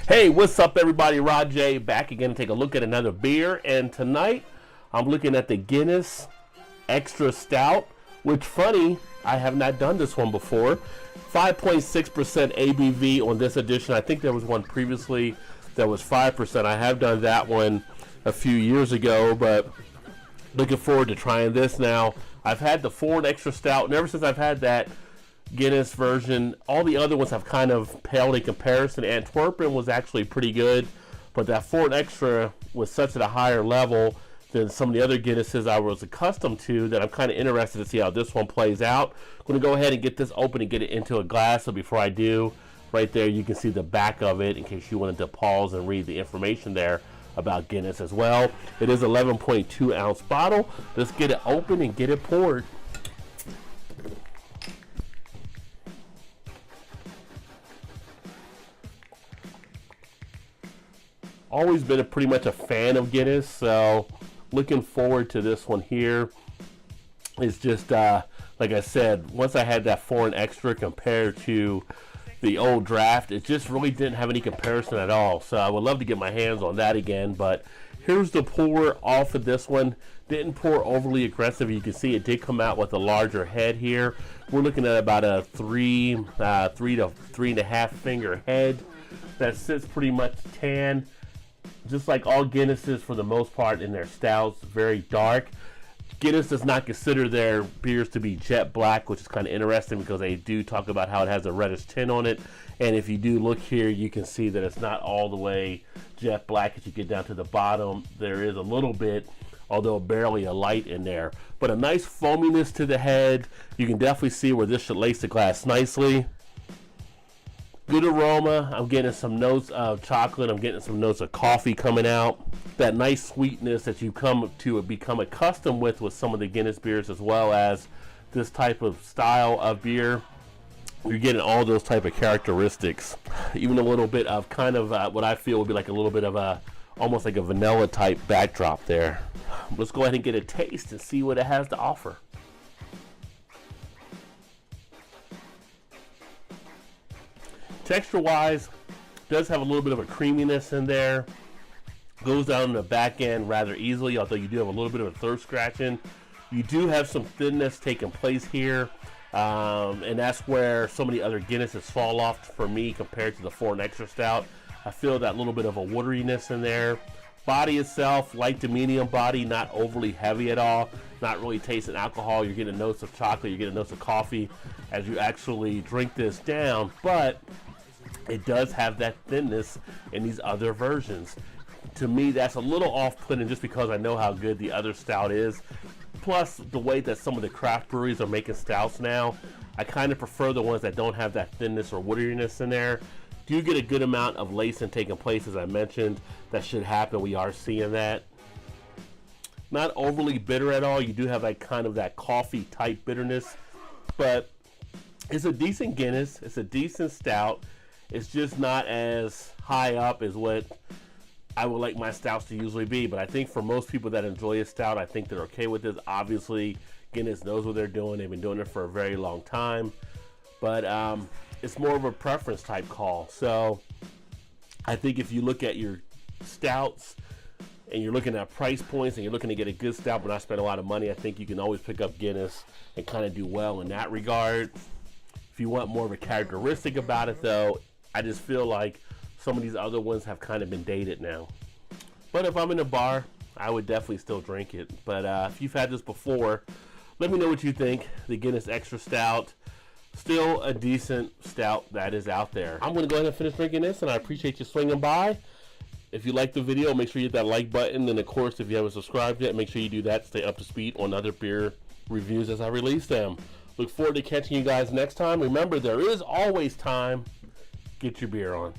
Hey, what's up everybody? Rod J back again to take a look at another beer, and tonight I'm looking at the Guinness Extra Stout, which funny, I have not done this one before. 5.6% ABV on this edition. I think there was one previously that was 5%. I have done that one a few years ago, but looking forward to trying this now. I've had the Foreign Extra Stout, and ever since I've had that Guinness version, all the other ones have kind of paled in comparison. Antwerpen was actually pretty good, but that Foreign Extra was such at a higher level than some of the other Guinnesses I was accustomed to that I'm kind of interested to see how this one plays out. I'm going to go ahead and get this open and get it into a glass. So before I do, right there you can see the back of it in case you wanted to pause and read the information there about Guinness as well. It is 11.2 ounce bottle. Let's get it open and get it poured. Always been pretty much a fan of Guinness, so looking forward to this one here. It's just like I said, once I had that Foreign Extra compared to the old draft, it just really didn't have any comparison at all. So I would love to get my hands on that again. But here's the pour off of this one. Didn't pour overly aggressive. You can see it did come out with a larger head here. We're looking at about a three to 3.5 finger head that sits pretty much tan. Just like all Guinnesses for the most part in their stouts, very dark. Guinness does not consider their beers to be jet black, which is kind of interesting because they do talk about how it has a reddish tint on it. And if you do look here, you can see that it's not all the way jet black. As you get down to the bottom, there is a little bit, although barely a light in there. But a nice foaminess to the head. You can definitely see where this should lace the glass nicely. Good aroma. I'm getting some notes of chocolate. I'm getting some notes of coffee coming out. That nice sweetness that you come to become accustomed with some of the Guinness beers, as well as this type of style of beer. You're getting all those type of characteristics. Even a little bit of kind of what I feel would be like a little bit of a, almost like a vanilla type backdrop there. Let's go ahead and get a taste and see what it has to offer. Texture wise, does have a little bit of a creaminess in there. Goes down in the back end rather easily, although you do have a little bit of a thirst scratching. You do have some thinness taking place here, and that's where so many other Guinnesses fall off for me compared to the Foreign Extra Stout. I feel that little bit of a wateriness in there. Body itself, light to medium body, not overly heavy at all. Not really tasting alcohol. You're getting notes of chocolate, you're getting notes of coffee as you actually drink this down, but it does have that thinness in these other versions. To me, that's a little off-putting just because I know how good the other stout is. Plus, the way that some of the craft breweries are making stouts now, I kind of prefer the ones that don't have that thinness or wateriness in there. Do get a good amount of lacing taking place, as I mentioned. That should happen. We are seeing that. Not overly bitter at all. You do have like kind of that coffee-type bitterness, but it's a decent Guinness. It's a decent stout. It's just not as high up as what I would like my stouts to usually be. But I think for most people that enjoy a stout, I think they're okay with this. Obviously, Guinness knows what they're doing. They've been doing it for a very long time. But it's more of a preference type call. So I think if you look at your stouts and you're looking at price points and you're looking to get a good stout but not spend a lot of money, I think you can always pick up Guinness and kind of do well in that regard. If you want more of a characteristic about it, though, I just feel like some of these other ones have kind of been dated now. But if I'm in a bar, I would definitely still drink it. But if you've had this before, let me know what you think. The Guinness Extra Stout, still a decent stout that is out there. I'm going to go ahead and finish drinking this, and I appreciate you swinging by. If you like the video, make sure you hit that like button. And of course, if you haven't subscribed yet, make sure you do that to stay up to speed on other beer reviews as I release them. Look forward to catching you guys next time. Remember, there is always time. Get your beer on.